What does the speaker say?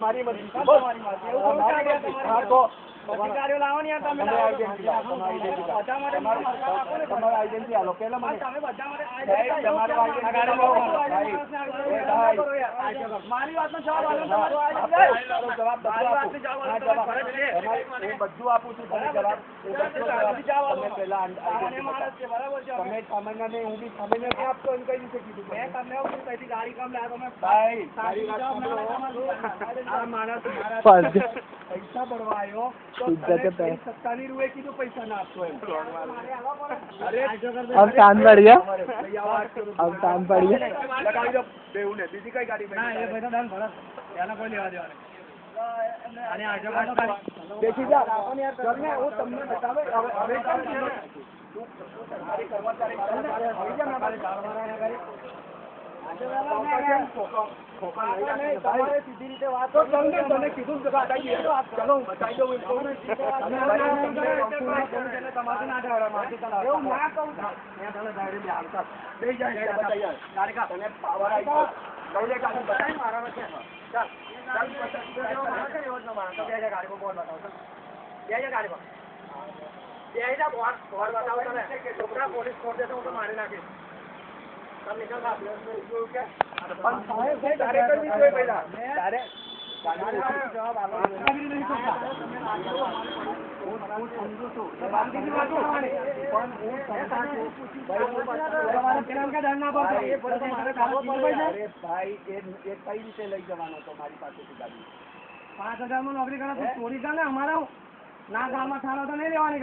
મારી મરજી તમારી મરજી એવું હા તો અધિકારીઓ લાવો ને યાર તમે તમારી આઈડેન્ટિટી આલો પેલા મને તમે બધા માટે તમારો મારી વાતનો જવાબ આલો તમારો જવાબ હું બધું આપું છું તમે જવાબ તમે પહેલા તમે સામાન્ય ને હું બી સામાન્ય ને આપતો એમ કઈ રીતે કીધું મેં તમને કઈથી ગાડી કામ લાવ્યો તમે ભાઈ આ માણસ પૈસા ભરવા આવ્યો તો સત્તાની રૂએ કીધું પૈસા ના આપતો એમ अब कान पड़ गया अब कान पड़ गया लगाવી દો બેઉ ને બીજી કઈ ગાડી ના એ ભાઈ તો દાન ભરત એના કોઈ લેવા દેવા નહીં અને આજો કાઢો બેસી જા આપણ યાર ચલ ને હું તમને બતાવે હવે કામ તું મારી કર્મચારી આવી જા ના મારી કારવાના કરી તમારે સીધી રીતે વાત તો તમને કીધું બતાવીએ ચલો હું બતાવી દઉં તમારે ના દેવાડા એવું ના કહું બે જાય તને પાવર આવી ગયો લઈ લે ગાડી બતાવી મારા નથી ચાલ ગાડી બતાવો તમે છોકરા પોલીસ કોર્ટ દેતો હું તો મારી નાખીશ કઈ રીતે લઈ જવાનો હતો મારી પાસેથી ગાડી 5,000 માં નોકરી કરો ચોરી કરે અમારા ના ગામમાં ઠારો તો નહીં લેવાની.